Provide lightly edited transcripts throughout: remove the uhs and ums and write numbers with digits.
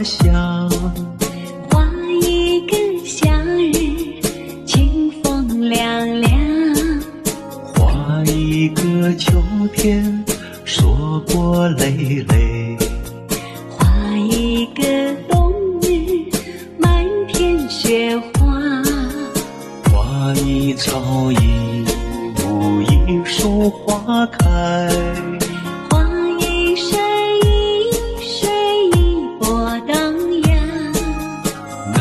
香，画一个夏日，清风凉凉。画一个秋天，硕果累累。画一个冬日，满天雪花。画一草一木一树花开。画一山一水一波荡漾。那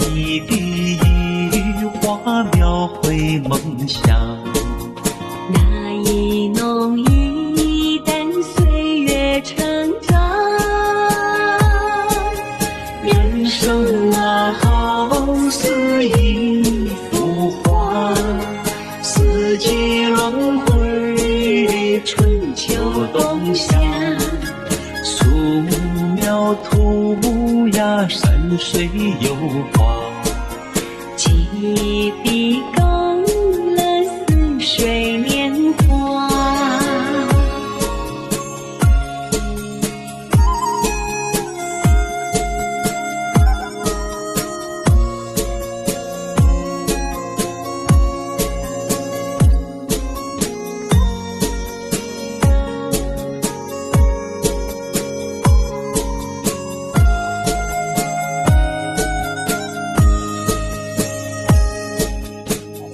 一滴一画描绘梦想，那一浓一淡岁月成长。人生啊，好似一幅画，四季轮回，春秋冬夏，素描涂鸦，山水油画，记忆笔勾勒似水年华。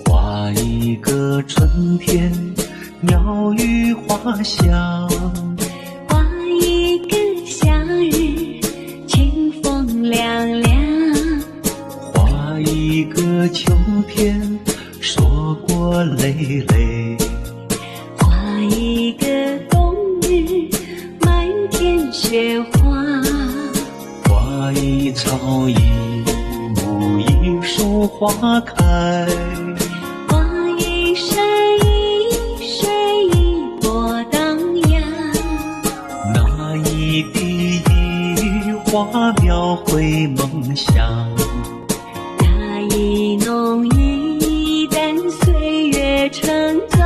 画一个春天，鸟语花香。画一个夏日，清风凉凉。画一个秋天，硕果累累。画一个冬日，满天雪花。画一草一木一树花开。画一山一水一波荡漾。那一滴一画描绘梦想，那一浓一淡岁月成长。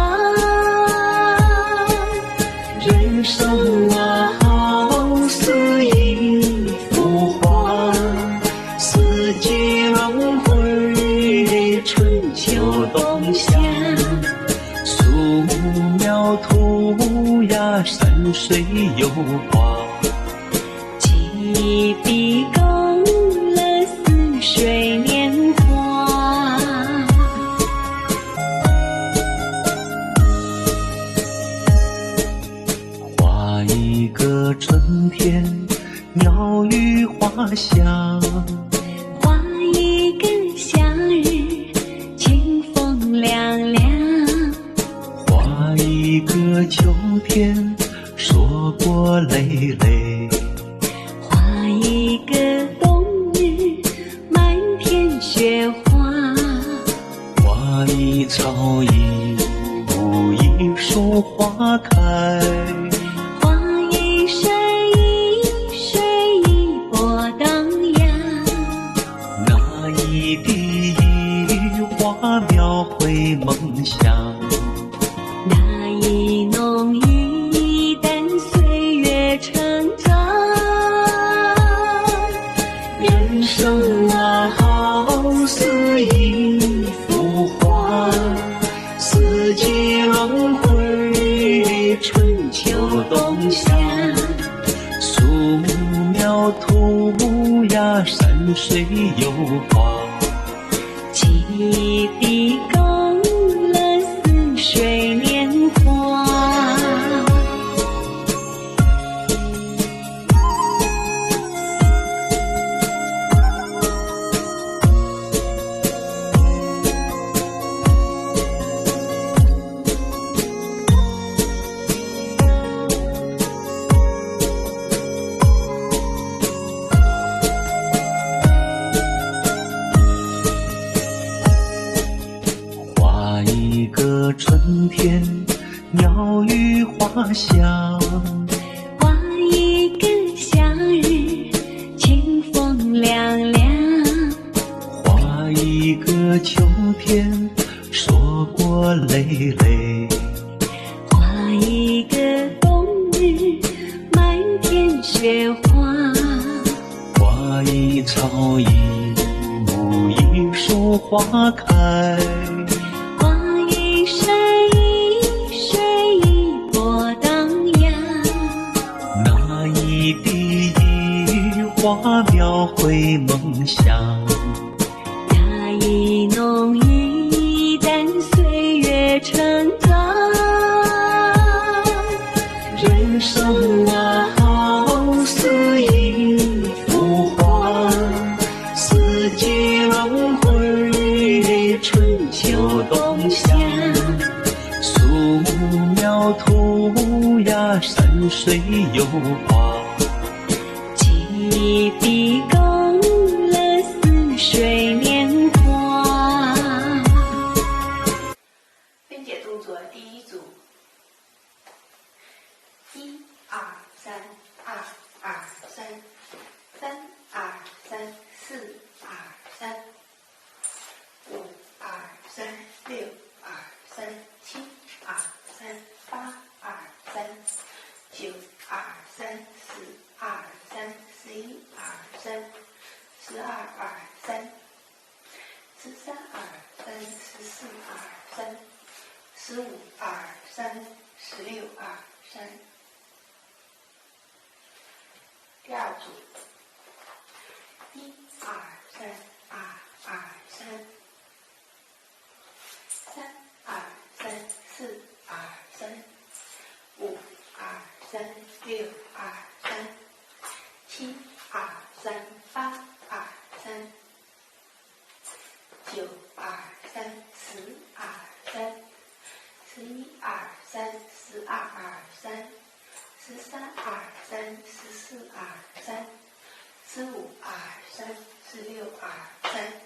人生啊，好似一幅画，四季轮回，春秋冬夏，素描涂鸦，山水油画，记忆笔勾勒似水年华。画一个春天，鸟语花香。画一个夏日，清风凉凉。画一个秋天，硕果累累。画一个冬日，满天雪花。画一草一木一树花开。画一山一水一波荡漾。那一滴一画描绘梦想，那一浓一淡岁月成长。人生啊，好似一幅画，四季轮回，春秋冬夏，素描涂鸦，山水油画，记忆笔勾勒似水年华。画一个春天，鸟语花香。画一个夏日，清风凉凉。画一个秋天，硕果累累。画一个冬日，满天雪花。画一草一木一树花开，花一山一水一波荡漾，那一滴一雨花描绘梦想，那一浓一淡岁月成长。人生啊，好似一幅画，四季轮回，春秋冬夏，素描涂鸦，山水油画，几笔勾勒似水年华。分解动作第一组，1、2、3、2、2、3、3、2、3、4、2、3、5、2、3、6、2、3、7、2、3、8、2、3、9、2、3、4、2、3、11、2、3、12、2、3、13、2、3、14、2、3、15、2、3、16、2、3。第二组，1、2、3、2、2、3、3、2、3、4、2、3、5、2、3、6、2、3、7、2、3、8、2、3、9、2、3、10、2、3、11、2、3、12、2、3、13、2、3、14、2、3、15、2、3、16、2、3。